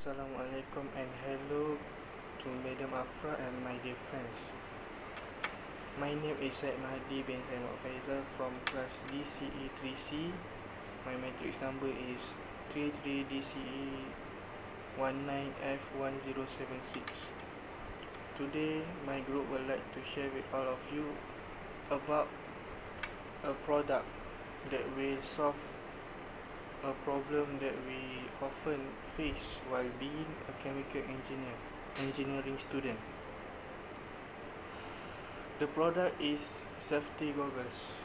Assalamualaikum and hello to Madam Afra and my dear friends. My name is Syed Mahdi bin Ahmad Faizal from class DCE 3C. My matrix number is 33DCE 19F1076. Today, my group would like to share with all of you about a product that will solve a problem that we often face while being a chemical engineering student. The product is safety goggles.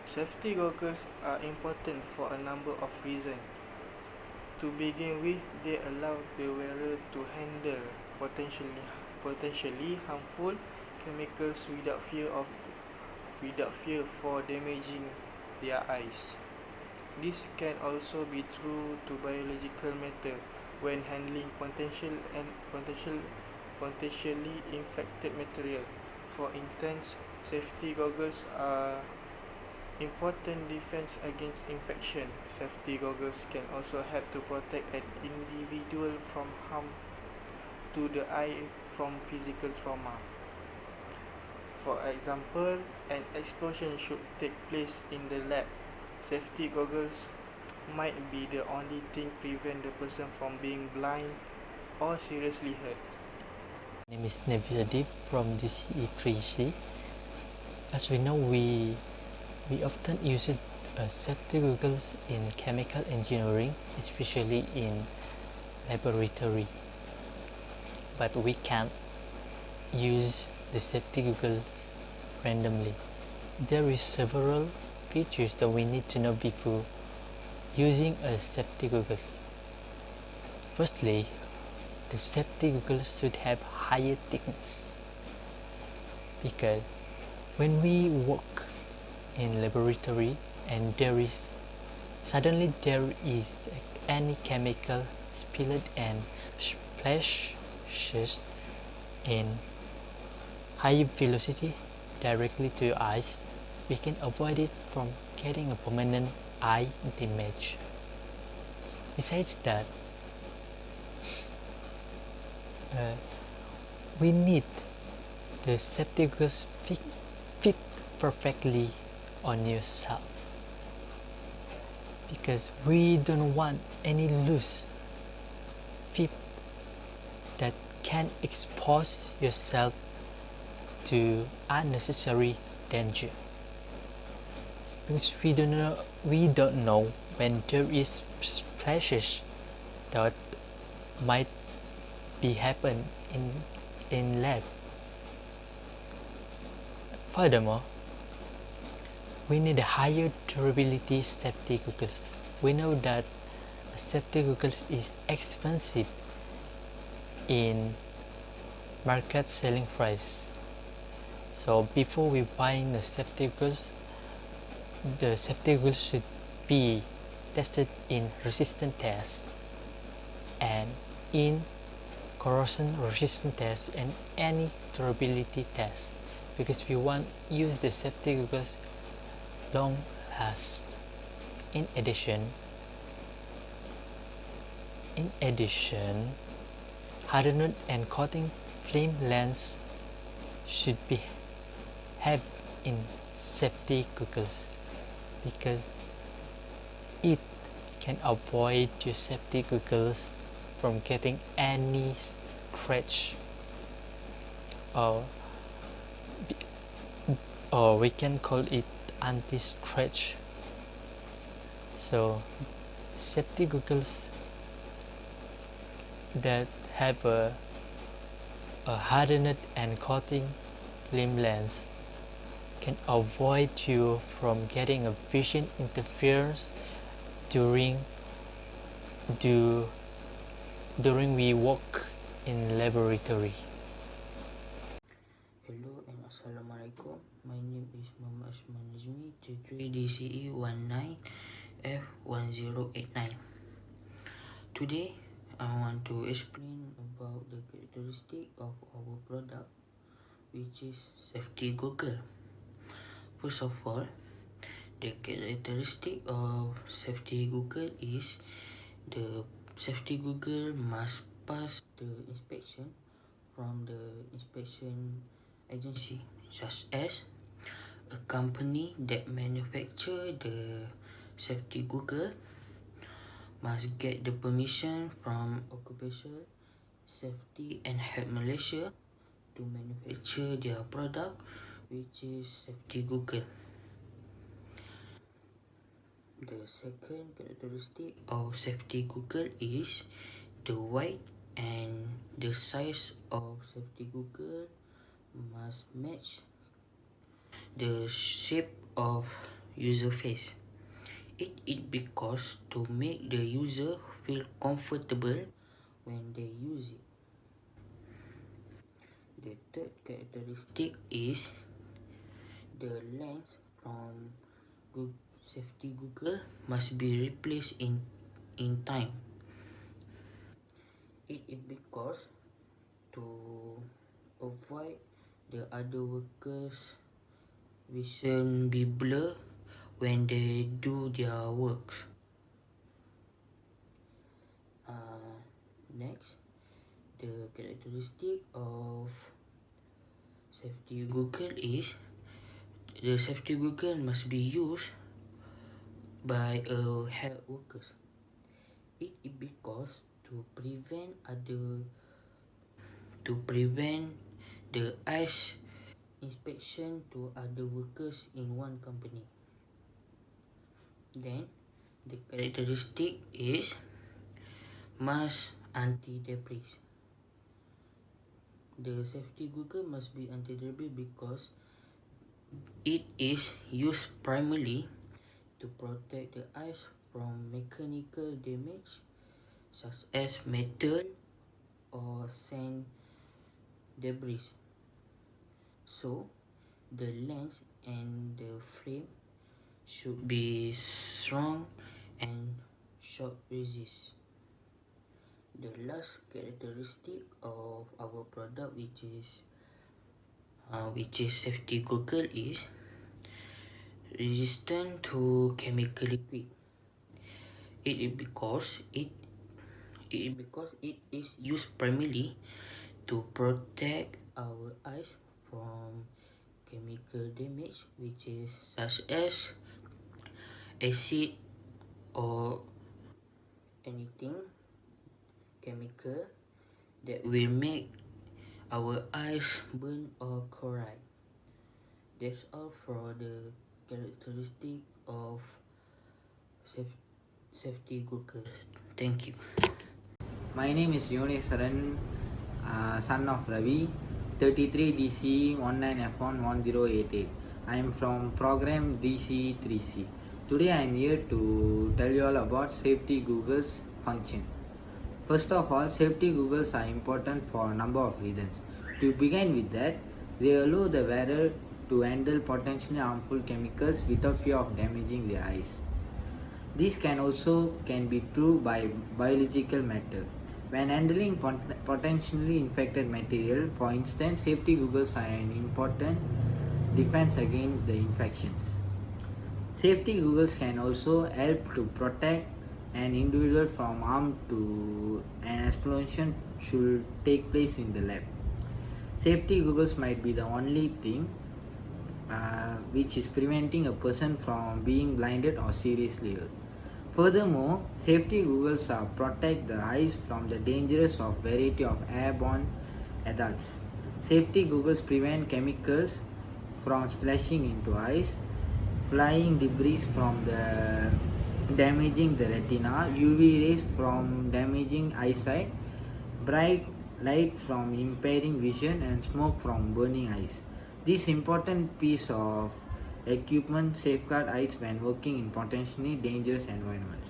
Safety goggles are important for a number of reasons. To begin with, they allow the wearer to handle potentially harmful chemicals without fear for damaging their eyes. This can also be true to biological matter when handling potentially infected material. For instance, safety goggles are important defense against infection. Safety goggles can also help to protect an individual from harm to the eye from physical trauma. For example, an explosion should take place in the lab. Safety goggles might be the only thing prevent the person from being blind or seriously hurt. My name is Nevi Adib from DCE 3C. As we know, we often use safety goggles in chemical engineering, especially in laboratory. But we can't use the safety goggles randomly. There is several features that we need to know before using a safety goggles. Firstly, the safety goggles should have higher thickness, because when we work in laboratory and suddenly there is any chemical spilled and splashes in high velocity directly to your eyes, we can avoid it from getting a permanent eye damage. Besides that, we need the safety goggles fit perfectly on yourself, because we don't want any loose fit that can expose yourself to unnecessary danger, because we don't know when there is splashes that might be happen in lab. Furthermore, we need a higher durability safety goggles. We know that safety goggles is expensive in market selling price. So before we buying the safety goggles should be tested in resistance tests and in corrosion resistance tests and any durability tests, because we want use the safety goggles long last. In addition, hardened and coating film lens should be have in safety goggles, because it can avoid your safety goggles from getting any scratch, or we can call it anti-scratch. So safety goggles that have a hardened and coating film lens can avoid you from getting a vision interference during we work in laboratory. Hello and Assalamualaikum. My name is Muhammad Asman Nizmi, T3DCE 19F1089. Today, I want to explain about the characteristic of our product, which is safety goggle. First of all, the characteristic of safety goggle is the Safety Google must pass the inspection from the inspection agency, such as a company that manufacture the Safety Google must get the permission from Occupational Safety and Health Malaysia to manufacture their product, which is Safety Google. The second characteristic of Safety Google is the weight and the size of Safety Google must match the shape of user face. It is because to make the user feel comfortable when they use it. The third characteristic is the lens from Safety Google must be replaced in time. It is because to avoid the other workers' vision be blurred when they do their works. Next, the characteristic of Safety Google is the Safety Google must be used by health workers. It is because to prevent the eyes inspection to other workers in one company. Then the characteristic is must anti-debris. The Safety Google must be anti-debris because it is used primarily to protect the eyes from mechanical damage such as metal or sand debris. So, the lens and the frame should be strong and shock resist. The last characteristic of our product, which is Safety Google, is resistant to chemical liquid. It is because it is used primarily to protect our eyes from chemical damage, which is such as acid or anything chemical that will make our eyes burn or corrode. That's all for the characteristic of Safety Google. Thank you. My name is Yonesaran, son of Ravi, 33 DC 19F11088. I am from program DC3C. Today I am here to tell you all about Safety Google's function. First of all, Safety Googles are important for a number of reasons. To begin with that, they allow the wearer to handle potentially harmful chemicals without fear of damaging their eyes. This can be true by biological matter. When handling potentially infected material, for instance, Safety Googles are an important defense against the infections. Safety Googles can also help to protect an individual from harm to an explosion should take place in the lab. Safety Googles might be the only thing which is preventing a person from being blinded or seriously hurt. Furthermore, Safety Googles protect the eyes from the dangers of variety of airborne hazards. Safety Googles prevent chemicals from splashing into eyes, flying debris from the damaging the retina, UV rays from damaging eyesight, bright light from impairing vision, and smoke from burning eyes. This important piece of equipment safeguard eyes when working in potentially dangerous environments.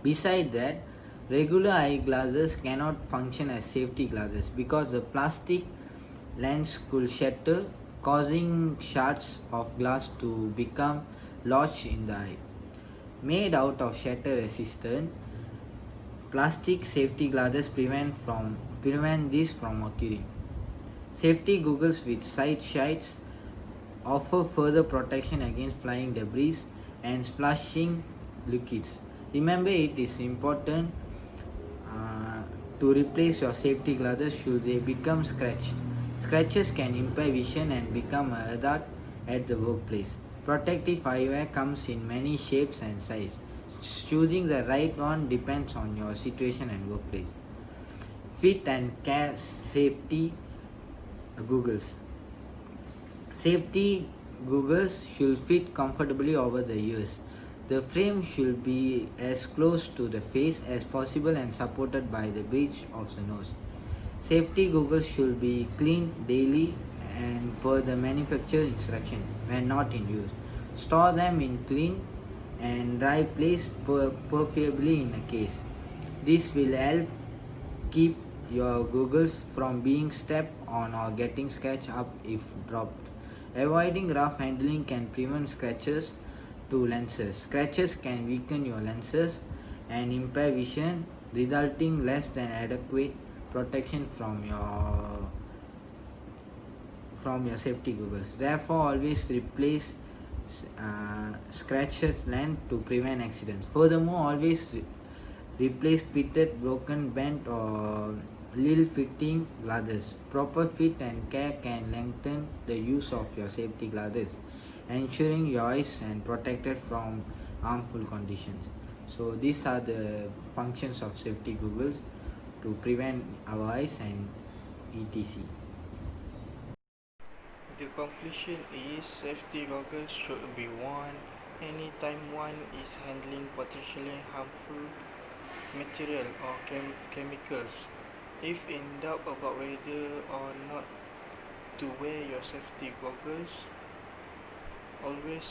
Besides that, regular eyeglasses cannot function as safety glasses because the plastic lens could shatter, causing shards of glass to become lodged in the eye. Made out of shatter resistant plastic, safety glasses prevent this from occurring. Safety Googles with side shades offer further protection against flying debris and splashing liquids. Remember, it is important to replace your safety glasses should they become scratched. Scratches can impair vision and become a hazard at the workplace. Protective eyewear comes in many shapes and sizes. Choosing the right one depends on your situation and workplace. Fit and care safety goggles. Safety goggles should fit comfortably over the ears. The frame should be as close to the face as possible and supported by the bridge of the nose. Safety goggles should be cleaned daily and per the manufacturer instruction when not in use. Store them in clean and dry place preferably in a case. This will help keep your goggles from being stepped on or getting scratched up if dropped. Avoiding rough handling can prevent scratches to lenses. Scratches can weaken your lenses and impair vision, resulting less than adequate protection from your safety goggles. Therefore, always replace scratched lens to prevent accidents. Furthermore, always replace pitted, broken, bent, or ill-fitting glasses. Proper fit and care can lengthen the use of your safety glasses, ensuring your eyes are protected from harmful conditions. So these are the functions of safety goggles to prevent our eyes and etc. The conclusion is safety goggles should be worn anytime one is handling potentially harmful material or chemicals. If in doubt about whether or not to wear your safety goggles, always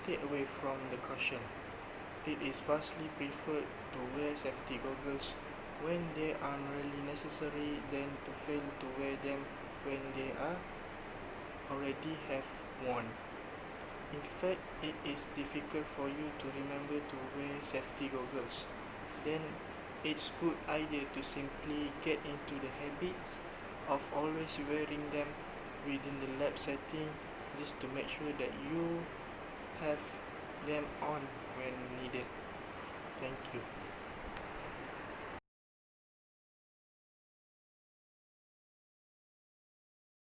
stay away from the caution. It is vastly preferred to wear safety goggles when they are really necessary than to fail to wear them when they are already have worn. In fact, it is difficult for you to remember to wear safety goggles. Then it's good idea to simply get into the habits of always wearing them within the lab setting just to make sure that you have them on when needed. Thank you.